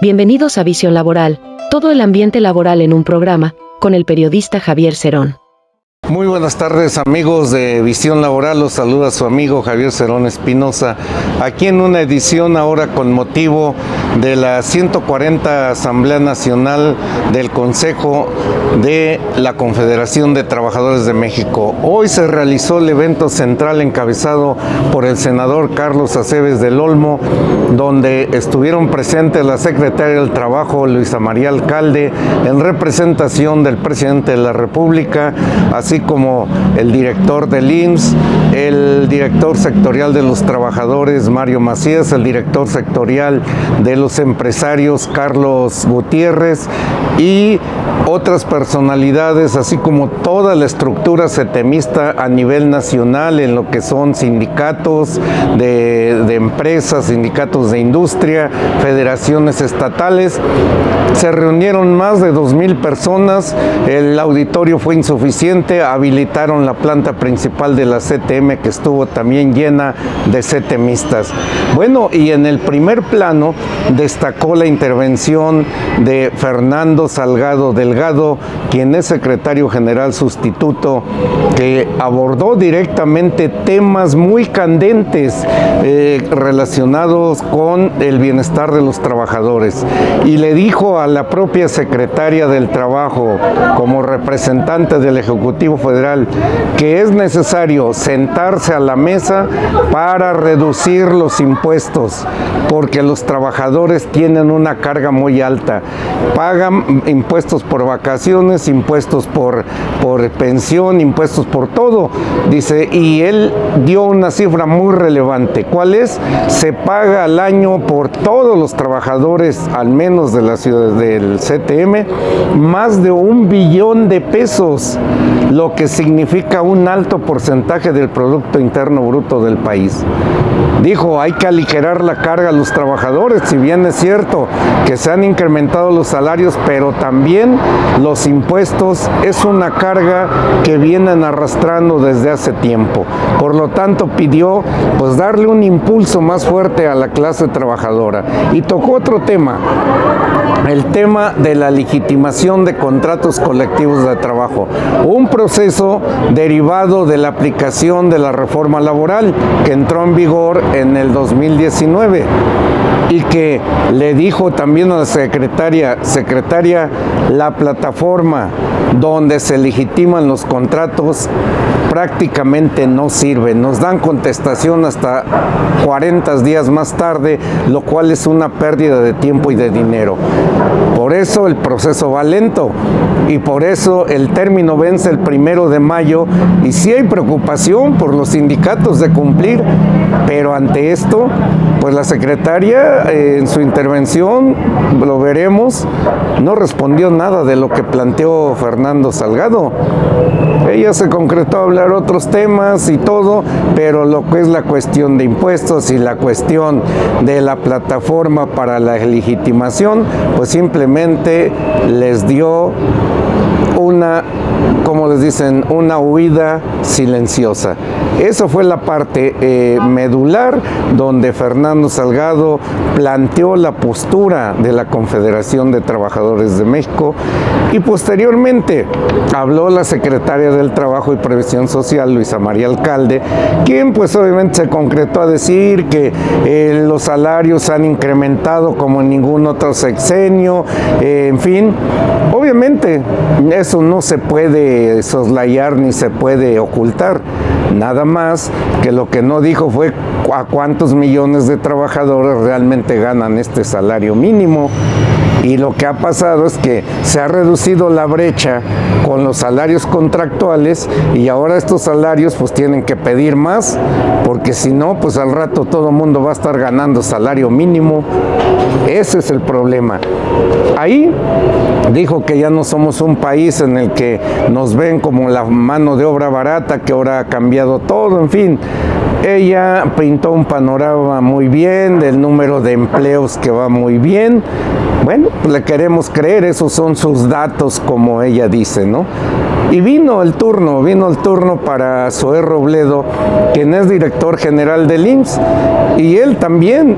Bienvenidos a Visión Laboral, todo el ambiente laboral en un programa, con el periodista Javier Cerón. Muy buenas tardes, amigos de Visión Laboral, los saluda su amigo Javier Cerón Espinosa, aquí en una edición ahora con motivo de la 140 Asamblea Nacional del Consejo de la Confederación de Trabajadores de México. Hoy se realizó el evento central encabezado por el senador Carlos Acebes del Olmo, donde estuvieron presentes la secretaria del Trabajo, Luisa María Alcalde, en representación del presidente de la República, así como el director del IMSS, el director sectorial de los trabajadores, Mario Macías, el director sectorial de los empresarios, Carlos Gutiérrez, y otras personalidades, así como toda la estructura setemista a nivel nacional en lo que son sindicatos de empresas, sindicatos de industria, federaciones estatales. Se reunieron más de 2,000 personas, el auditorio fue insuficiente, habilitaron la planta principal de la CTM, que estuvo también llena de setemistas. Bueno, y en el primer plano destacó la intervención de Fernando Salgado Delgado, quien es secretario general sustituto, que abordó directamente temas muy candentes relacionados con el bienestar de los trabajadores, y le dijo a la propia secretaria del Trabajo, como representante del Ejecutivo Federal, que es necesario sentarse a la mesa para reducir los impuestos, porque los trabajadores tienen una carga muy alta, pagan impuestos por vacaciones, impuestos por pensión, impuestos por todo, dice, y él dio una cifra muy relevante. ¿Cuál es? Se paga al año por todos los trabajadores, al menos de la ciudad del CTM, más de 1 billón de pesos, lo que significa un alto porcentaje del Producto Interno Bruto del país. Dijo, hay que aligerar la carga a los trabajadores, si bien es cierto que se han incrementado los salarios, pero también los impuestos es una carga que vienen arrastrando desde hace tiempo. Por lo tanto, pidió pues darle un impulso más fuerte a la clase trabajadora. Y tocó otro tema, el tema de la legitimación de contratos colectivos de trabajo, un proceso derivado de la aplicación de la reforma laboral que entró en vigor en el 2019 y que le dijo también a la secretaria, la plataforma donde se legitiman los contratos prácticamente no sirve, nos dan contestación hasta 40 días más tarde, lo cual es una pérdida de tiempo y de dinero. Por eso el proceso va lento y por eso el término vence el 1 de mayo, y sí hay preocupación por los sindicatos de cumplir, pero ante esto, pues la secretaria en su intervención, lo veremos, no respondió nada de lo que planteó Fernando Salgado. Ella se concretó a hablar otros temas y todo, pero lo que es la cuestión de impuestos y la cuestión de la plataforma para la legitimación, pues simplemente les dio una, como les dicen, una huida silenciosa. Eso fue la parte medular donde Fernando Salgado planteó la postura de la Confederación de Trabajadores de México, y posteriormente habló la secretaria del Trabajo y Previsión Social, Luisa María Alcalde, quien pues obviamente se concretó a decir que los salarios han incrementado como en ningún otro sexenio, en fin, obviamente eso no se puede soslayar ni se puede ocultar. Nada más que lo que no dijo fue a cuántos millones de trabajadores realmente ganan este salario mínimo. Y lo que ha pasado es que se ha reducido la brecha con los salarios contractuales, y ahora estos salarios pues tienen que pedir más, porque si no, pues al rato todo el mundo va a estar ganando salario mínimo. Ese es el problema. Ahí dijo que ya no somos un país en el que nos ven como la mano de obra barata, que ahora ha cambiado todo, en fin. Ella pintó un panorama muy bien del número de empleos que va muy bien, Bueno, pues le queremos creer, esos son sus datos, como ella dice, ¿no? Y vino el turno para Zoé Robledo, quien es director general del IMSS, y él también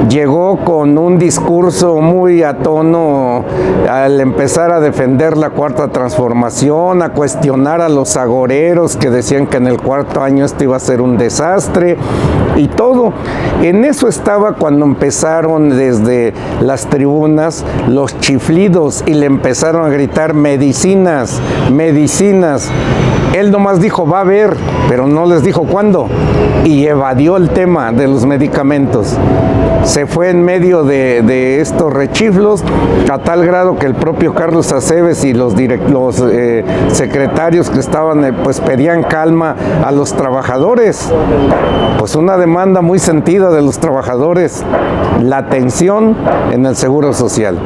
llegó con un discurso muy a tono al empezar a defender la cuarta transformación, a cuestionar a los agoreros que decían que en el cuarto año esto iba a ser un desastre y todo. En eso estaba cuando empezaron desde las tribunas los chiflidos y le empezaron a gritar medicinas, medicinas. Él nomás dijo va a haber, pero no les dijo cuándo, y evadió el tema de los medicamentos. Se fue en medio de estos rechiflos a tal grado que el propio Carlos Aceves y los secretarios que estaban pues pedían calma a los trabajadores. Pues una demanda muy sentida de los trabajadores, la atención en el Seguro Social.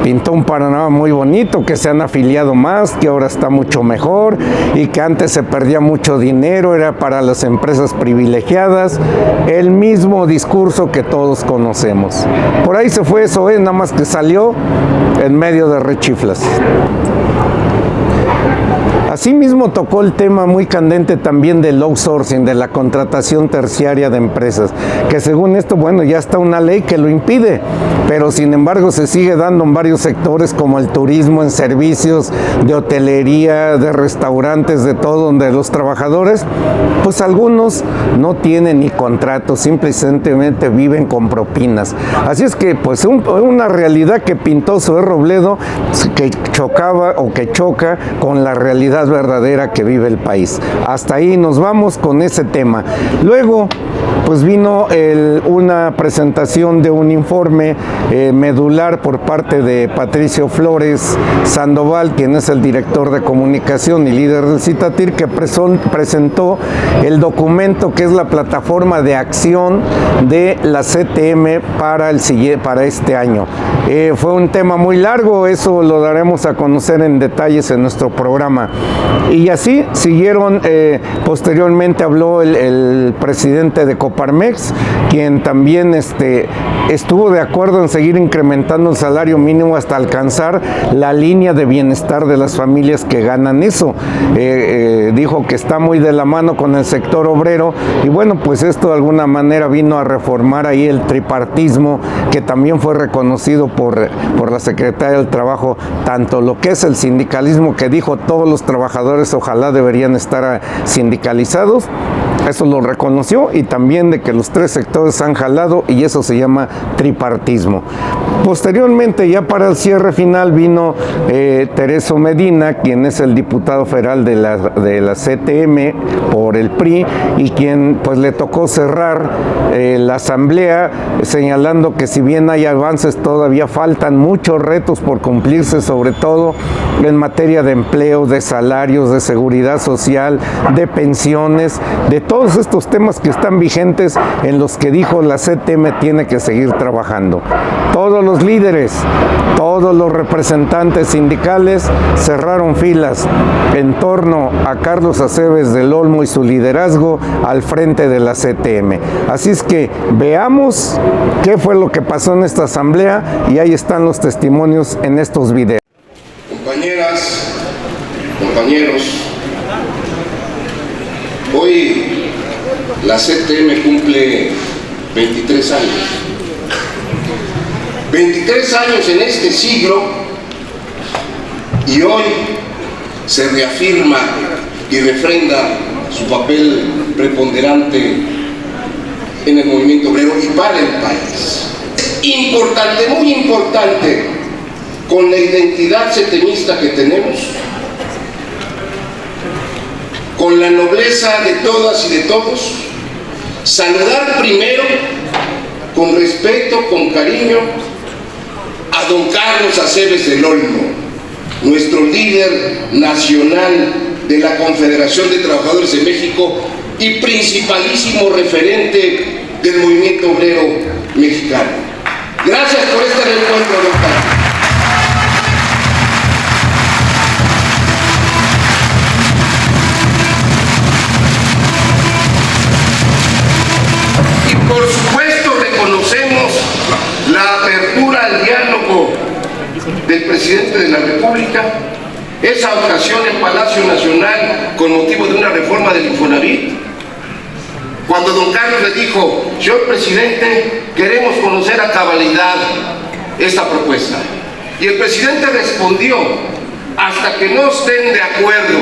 Pintó un panorama muy bonito, que se han afiliado más, que ahora está mucho mejor y que antes se perdía mucho dinero, era para las empresas privilegiadas. El mismo discurso que todos conocemos. Por ahí se fue eso, nada más que salió en medio de rechiflas. Asimismo tocó el tema muy candente también del outsourcing, de la contratación terciaria de empresas, que según esto, bueno, ya está una ley que lo impide, pero sin embargo se sigue dando en varios sectores como el turismo, en servicios de hotelería, de restaurantes, de todo, donde los trabajadores, pues algunos no tienen ni contratos, simplemente viven con propinas. Así es que pues una realidad que pintó Zoé Robledo que chocaba o que choca con la realidad verdadera que vive el país. Hasta ahí nos vamos con ese tema. Luego pues vino una presentación de un informe medular por parte de Patricio Flores Sandoval, quien es el director de comunicación y líder del Citatir, que presentó el documento que es la plataforma de acción de la CTM para este año. Fue un tema muy largo, eso lo daremos a conocer en detalles en nuestro programa. Y así siguieron, posteriormente habló el presidente de Coparmex, quien también estuvo de acuerdo en seguir incrementando el salario mínimo hasta alcanzar la línea de bienestar de las familias que ganan eso. Dijo que está muy de la mano con el sector obrero y bueno, pues esto de alguna manera vino a reformar ahí el tripartismo, que también fue reconocido por la Secretaría del Trabajo, tanto lo que es el sindicalismo, que dijo todos los trabajadores ojalá deberían estar sindicalizados, eso lo reconoció, y también de que los tres sectores han jalado, y eso se llama tripartismo. Posteriormente, ya para el cierre final, vino Tereso Medina, quien es el diputado federal de la CTM por el PRI, y quien pues le tocó cerrar la asamblea señalando que si bien hay avances, todavía faltan muchos retos por cumplirse, sobre todo en materia de empleo, de salarios, de seguridad social, de pensiones, de todos estos temas que están vigentes, en los que dijo la CTM tiene que seguir trabajando. Todos los líderes, todos los representantes sindicales cerraron filas en torno a Carlos Aceves del Olmo y su liderazgo al frente de la CTM. Así es que veamos qué fue lo que pasó en esta asamblea, y ahí están los testimonios en estos videos. Compañeras, compañeros, hoy la CTM cumple 23 años. 23 años en este siglo, y hoy se reafirma y refrenda su papel preponderante en el movimiento obrero y para el país. Importante, muy importante, con la identidad setemista que tenemos, con la nobleza de todas y de todos, saludar primero, con respeto, con cariño, a don Carlos Aceves del Olmo, nuestro líder nacional de la Confederación de Trabajadores de México y principalísimo referente del movimiento obrero mexicano. Gracias por este reencuentro, don Carlos. Y por supuesto reconocemos la apertura al diálogo diálogo del presidente de la República, esa ocasión en Palacio Nacional con motivo de una reforma del Infonavit, cuando don Carlos le dijo: señor presidente, queremos conocer a cabalidad esta propuesta. Y el presidente respondió: hasta que no estén de acuerdo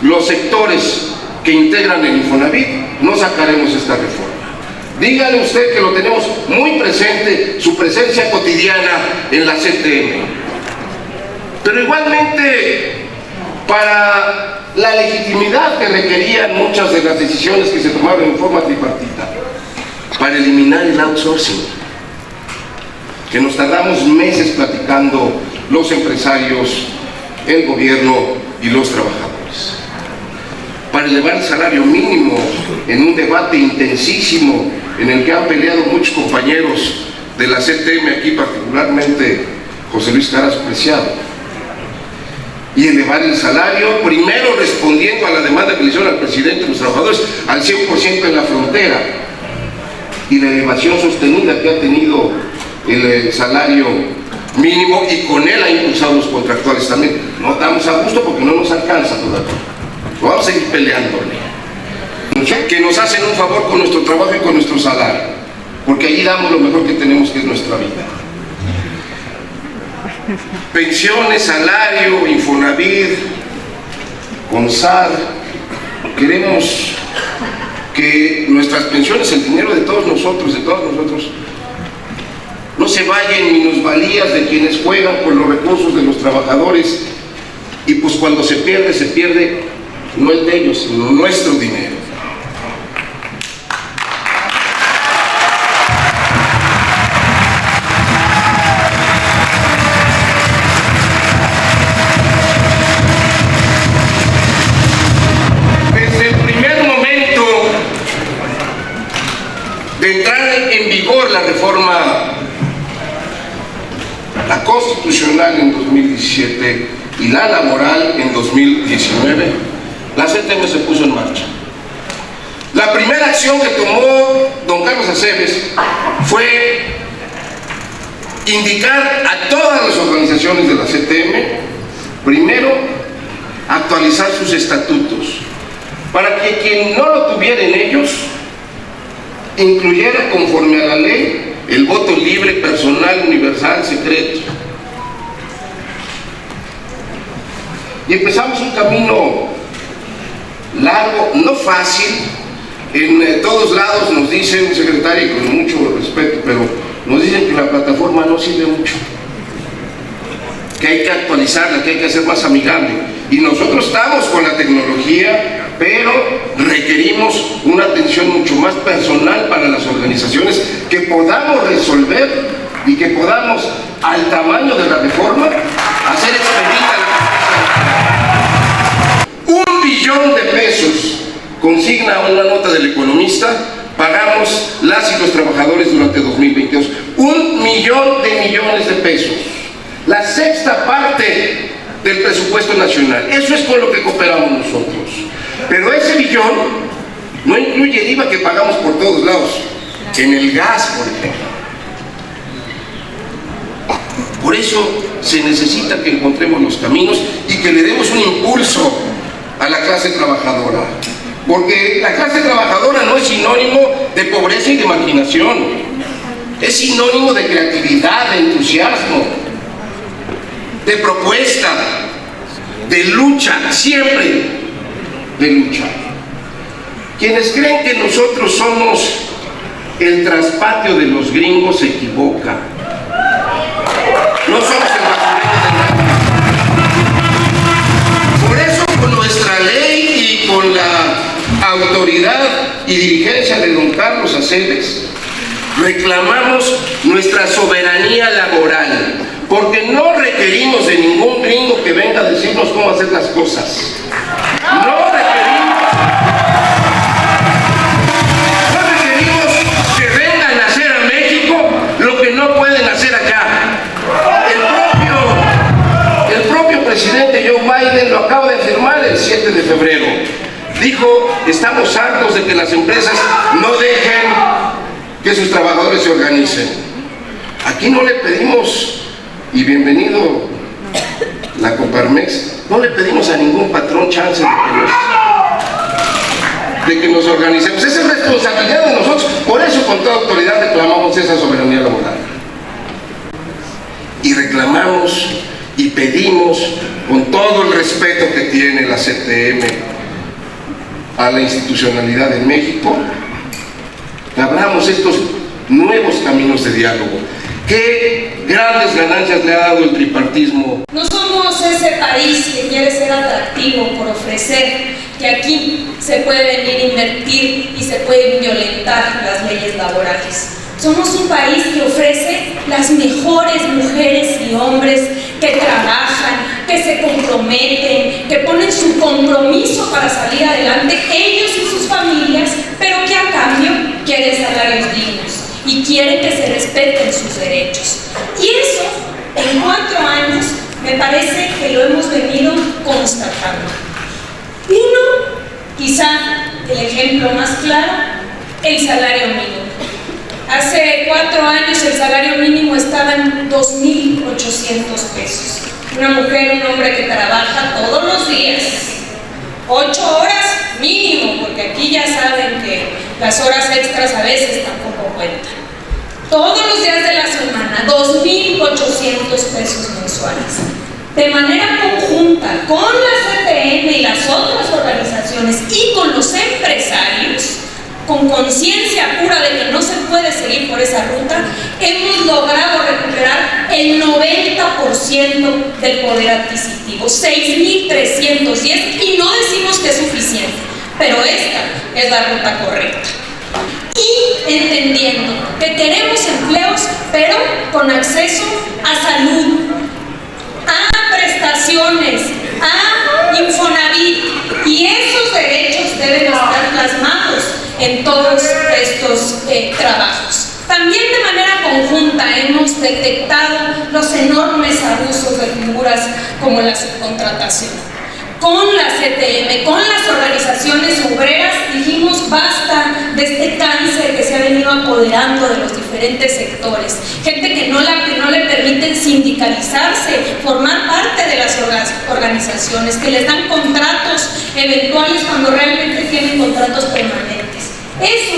los sectores que integran el Infonavit, no sacaremos esta reforma. Dígale usted que lo tenemos muy presente, su presencia cotidiana en la CTM. Pero igualmente, para la legitimidad que requerían muchas de las decisiones que se tomaron en forma tripartita, para eliminar el outsourcing, que nos tardamos meses platicando los empresarios, el gobierno y los trabajadores, para elevar el salario mínimo en un debate intensísimo en el que han peleado muchos compañeros de la CTM, aquí particularmente José Luis Carazo Preciado, y elevar el salario, primero respondiendo a la demanda que le hicieron al presidente de los trabajadores al 100% en la frontera, y la elevación sostenida que ha tenido el salario mínimo, y con él ha impulsado los contractuales también. No damos a gusto porque no nos alcanza todavía, lo vamos a seguir peleándole. Que nos hacen un favor con nuestro trabajo y con nuestro salario, porque allí damos lo mejor que tenemos, que es nuestra vida. Pensiones, salario, Infonavit, CONSAR. Queremos que nuestras pensiones, el dinero de todos nosotros, no se vaya en minusvalías de quienes juegan con los recursos de los trabajadores, y pues cuando se pierde no el de ellos, sino nuestro dinero. De entrar en vigor la reforma, la constitucional en 2017 y la laboral en 2019, la CTM se puso en marcha. La primera acción que tomó don Carlos Aceves fue indicar a todas las organizaciones de la CTM, primero, actualizar sus estatutos, para que quien no lo tuviera en ellos incluyera, conforme a la ley, el voto libre, personal, universal, secreto. Y empezamos un camino largo, no fácil. En todos lados nos dicen, secretaria, y con mucho respeto, pero nos dicen que la plataforma no sirve mucho, que hay que actualizarla, que hay que hacer más amigable. Y nosotros estamos con la tecnología, pero requerimos una atención mucho más personal para las organizaciones, que podamos resolver y que podamos, al tamaño de la reforma, hacer expedita la propuesta. 1 billón de pesos consigna una nota del Economista, pagamos las y los trabajadores durante 2022. 1 millón de millones de pesos, la sexta parte del presupuesto nacional. Eso es con lo que cooperamos nosotros. Pero ese billón no incluye el IVA que pagamos por todos lados, en el gas, por ejemplo. Por eso se necesita que encontremos los caminos y que le demos un impulso a la clase trabajadora. Porque la clase trabajadora no es sinónimo de pobreza y de marginación. Es sinónimo de creatividad, de entusiasmo, de propuesta, de lucha, siempre de lucha. Quienes creen que nosotros somos el traspatio de los gringos se equivocan. No somos el basurero de nadie. Por eso, con nuestra ley y con la autoridad y dirigencia de don Carlos Aceves, reclamamos nuestra soberanía laboral, porque no requerimos de ningún gringo que venga a decirnos cómo hacer las cosas. No requerimos que vengan a hacer a México lo que no pueden hacer acá. El propio presidente Joe Biden lo acaba de afirmar el 7 de febrero. Dijo: estamos hartos de que las empresas no dejen que sus trabajadores se organicen. Aquí no le pedimos y bienvenido la Coparmex, no le pedimos a ningún patrón chance de que nos organicemos. Esa es responsabilidad de nosotros. Por eso con toda autoridad reclamamos esa soberanía laboral. Y reclamamos y pedimos, con todo el respeto que tiene la CTM a la institucionalidad en México, que abramos estos nuevos caminos de diálogo. ¿Qué grandes ganancias le ha dado el tripartismo? No somos ese país que quiere ser atractivo por ofrecer que aquí se puede venir a invertir y se pueden violentar las leyes laborales. Somos un país que ofrece las mejores mujeres y hombres que trabajan, que se comprometen, que ponen su compromiso para salir adelante, ellos y sus familias, pero que a cambio quieren salarios dignos y quieren que se respeten sus derechos. Y eso, en 4 años, me parece que lo hemos venido constatando. Uno, quizá el ejemplo más claro, el salario mínimo. Hace 4 años el salario mínimo estaba en 2,800 pesos. Una mujer, un hombre que trabaja todos los días, 8 horas mínimo, porque aquí ya saben que las horas extras a veces tampoco cuentan. Todos los días de la semana, 2,800 pesos mensuales. De manera conjunta con la CTM y las otras organizaciones y con los empresarios, con conciencia pura de que no se puede seguir por esa ruta, hemos logrado recuperar el 90% del poder adquisitivo, 6,310, y no decimos que es suficiente, pero esta es la ruta correcta. Y entendiendo que queremos empleos, pero con acceso a salud, a prestaciones, a Infonavit, y esos derechos deben estar plasmados en todos estos trabajos. También de manera conjunta hemos detectado los enormes abusos de figuras como la subcontratación. Con la CTM, con las organizaciones obreras, dijimos basta de este cáncer que se ha venido apoderando de los diferentes sectores. Gente que no le permiten sindicalizarse, formar parte de las organizaciones, que les dan contratos eventuales cuando realmente tienen contratos permanentes. Eso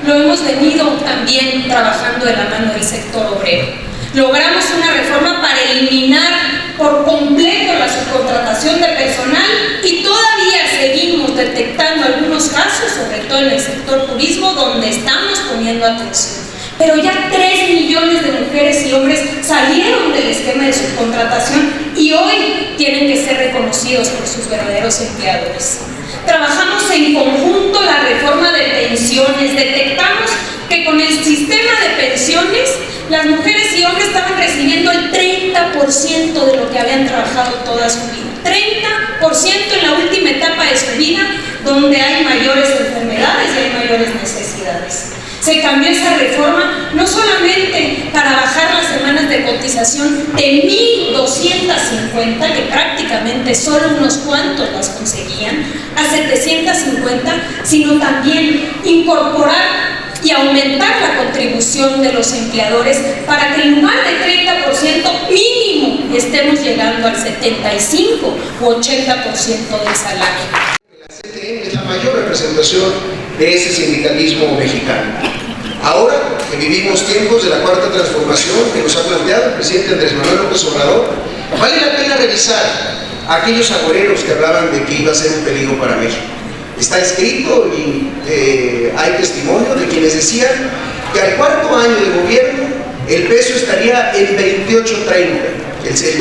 lo hemos venido también trabajando de la mano del sector obrero. Logramos una reforma para eliminar por completo la subcontratación de personal y todavía seguimos detectando algunos casos, sobre todo en el sector turismo, donde estamos poniendo atención. Pero ya 3 millones de mujeres y hombres salieron del esquema de subcontratación y hoy tienen que ser reconocidos por sus verdaderos empleadores. Trabajamos en conjunto la reforma de pensiones, detectamos que con el sistema de pensiones las mujeres y hombres estaban recibiendo el 30% de lo que habían trabajado toda su vida. 30% en la última etapa de su vida, donde hay mayores enfermedades y hay mayores necesidades. Se cambió esa reforma no solamente para bajar las semanas de cotización de 1,250, que prácticamente solo unos cuantos las conseguían, a 750, sino también incorporar y aumentar la contribución de los empleadores para que en lugar de 30% mínimo estemos llegando al 75 u 80% del salario. La CTM es la mayor representación de ese sindicalismo mexicano. Ahora que vivimos tiempos de la cuarta transformación que nos ha planteado el presidente Andrés Manuel López Obrador, vale la pena revisar a aquellos agoreros que hablaban de que iba a ser un peligro para México. Está escrito y hay testimonio de quienes decían que al 4º año de gobierno el peso estaría en 28.30, el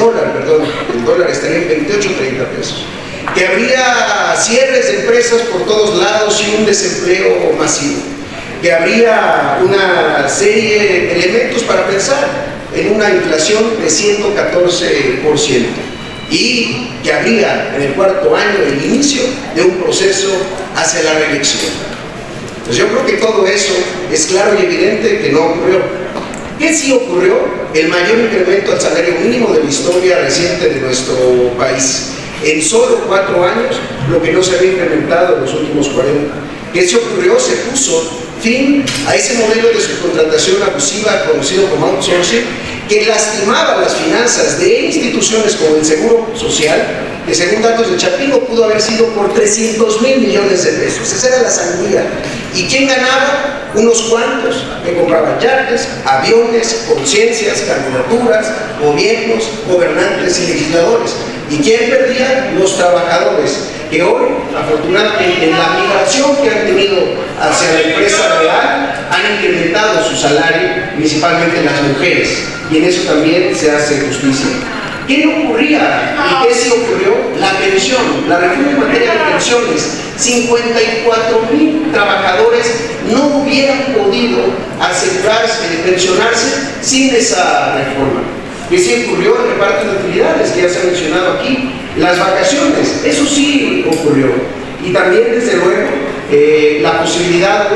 dólar estaría en 28.30 pesos, que habría cierres de empresas por todos lados y un desempleo masivo, que habría una serie de elementos para pensar en una inflación de 114%. Y que habría en el 4º año el inicio de un proceso hacia la reelección. Pues yo creo que todo eso es claro y evidente que no ocurrió. ¿Qué sí ocurrió? El mayor incremento al salario mínimo de la historia reciente de nuestro país. En solo 4 años, lo que no se había incrementado en los últimos 40. ¿Qué sí ocurrió? Se puso fin a ese modelo de subcontratación abusiva conocido como outsourcing, que lastimaba las finanzas de instituciones como el Seguro Social, que según datos de Chapingo pudo haber sido por 300,000 millones de pesos. Esa era la sangría. ¿Y quién ganaba? Unos cuantos que compraban yates, aviones, conciencias, candidaturas, gobiernos, gobernantes y legisladores. ¿Y quién perdía? Los trabajadores, que hoy, afortunadamente, en la migración que han tenido hacia la empresa real, han incrementado su salario, principalmente las mujeres, y en eso también se hace justicia. ¿Qué no ocurría y qué sí ocurrió? La pensión, la reforma en materia de pensiones. 54,000 trabajadores no hubieran podido asegurarse, pensionarse sin esa reforma. ¿Qué sí ocurrió? El reparto de utilidades, que ya se ha mencionado aquí. Las vacaciones, eso sí ocurrió. Y también, desde luego, la posibilidad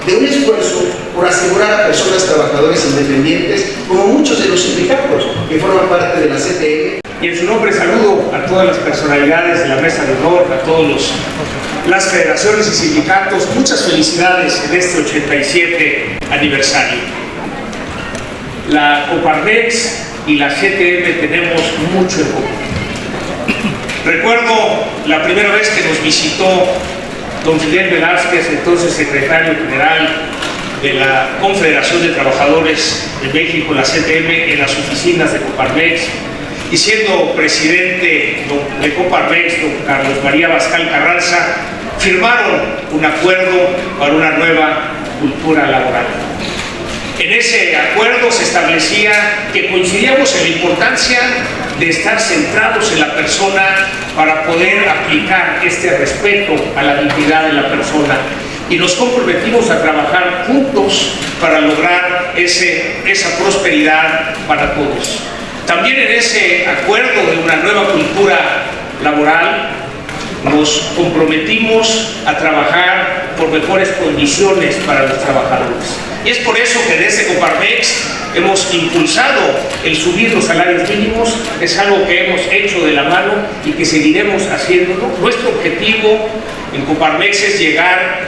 de un esfuerzo por asegurar a personas trabajadoras independientes, como muchos de los sindicatos que forman parte de la CTM. Y en su nombre saludo a todas las personalidades de la mesa de honor, a todas las federaciones y sindicatos. Muchas felicidades en este 87 aniversario. La Coparmex y la CTM tenemos mucho en común. Recuerdo la primera vez que nos visitó don Fidel Velázquez, entonces secretario general de la Confederación de Trabajadores de México, la CTM, en las oficinas de Coparmex, y siendo presidente de Coparmex, don Carlos María Bascal Carranza, firmaron un acuerdo para una nueva cultura laboral. En ese acuerdo se establecía que coincidíamos en la importancia de estar centrados en la persona para poder aplicar este respeto a la dignidad de la persona, y nos comprometimos a trabajar juntos para lograr esa prosperidad para todos. También en ese acuerdo de una nueva cultura laboral nos comprometimos a trabajar por mejores condiciones para los trabajadores. Y es por eso que desde Coparmex hemos impulsado el subir los salarios mínimos. Es algo que hemos hecho de la mano y que seguiremos haciéndolo. Nuestro objetivo en Coparmex es llegar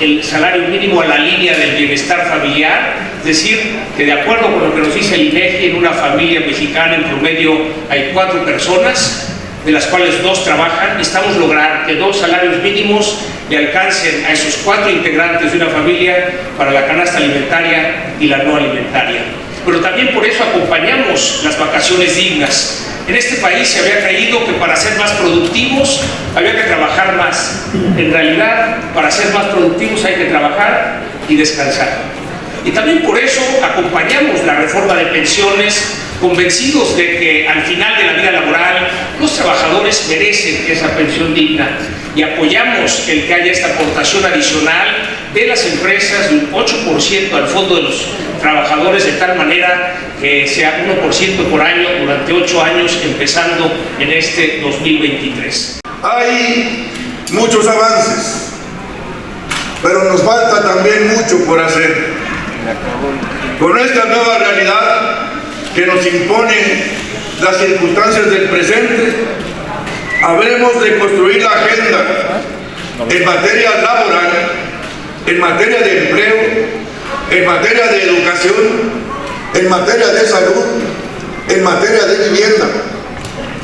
el salario mínimo a la línea del bienestar familiar, es decir, que de acuerdo con lo que nos dice el INEGI, en una familia mexicana en promedio hay 4 personas, de las cuales 2 trabajan. Estamos lograr que 2 salarios mínimos le alcancen a esos 4 integrantes de una familia para la canasta alimentaria y la no alimentaria. Pero también por eso acompañamos las vacaciones dignas. En este país se había creído que para ser más productivos había que trabajar más. En realidad, para ser más productivos hay que trabajar y descansar. Y también por eso acompañamos la reforma de pensiones, convencidos de que al final de la vida laboral los trabajadores merecen esa pensión digna, y apoyamos el que haya esta aportación adicional de las empresas de un 8% al fondo de los trabajadores, de tal manera que sea 1% por año durante 8 años, empezando en este 2023. Hay muchos avances, pero nos falta también mucho por hacer. Con esta nueva realidad que nos imponen las circunstancias del presente, habremos de construir la agenda en materia laboral, en materia de empleo, en materia de educación, en materia de salud, en materia de vivienda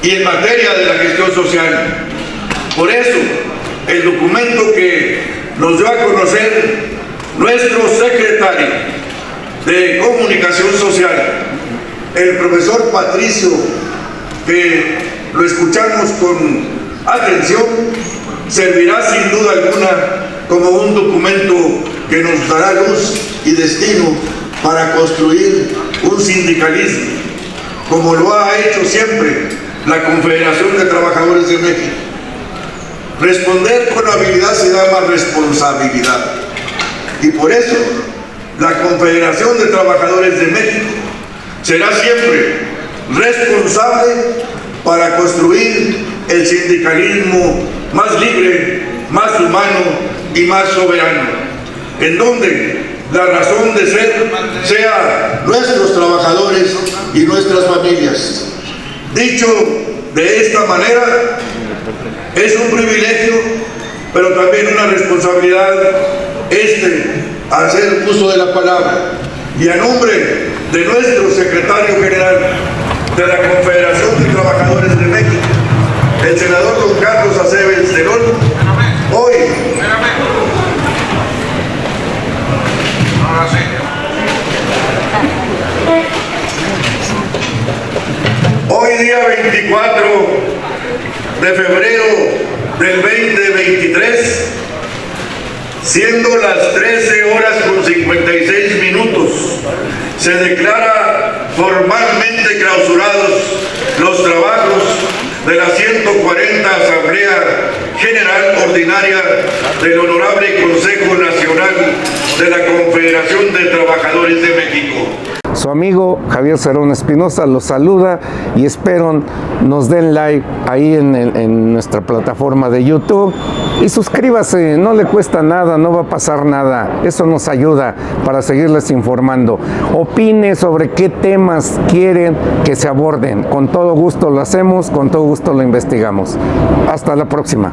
y en materia de la gestión social. Por eso, el documento que nos dio a conocer nuestro secretario de Comunicación Social, el profesor Patricio, que lo escuchamos con atención, servirá sin duda alguna como un documento que nos dará luz y destino para construir un sindicalismo, como lo ha hecho siempre la Confederación de Trabajadores de México. Responder con habilidad se llama responsabilidad, y por eso la Confederación de Trabajadores de México será siempre responsable para construir el sindicalismo más libre, más humano y más soberano, en donde la razón de ser sea nuestros trabajadores y nuestras familias. Dicho de esta manera, es un privilegio, pero también una responsabilidad hacer uso de la palabra, y a nombre de nuestro secretario general de la Confederación de Trabajadores de México, el senador don Carlos Aceves Cerón, hoy día 24 de febrero del 2023, siendo las 13:56, se declara formalmente clausurados los trabajos de la 140 Asamblea General Ordinaria del Honorable Consejo Nacional de la Confederación de Trabajadores de México. Su amigo Javier Cerón Espinosa los saluda y espero nos den like ahí en nuestra plataforma de YouTube y suscríbase, no le cuesta nada, no va a pasar nada, eso nos ayuda para seguirles informando. Opine sobre qué temas quieren que se aborden, con todo gusto lo hacemos, con todo gusto lo investigamos. Hasta la próxima.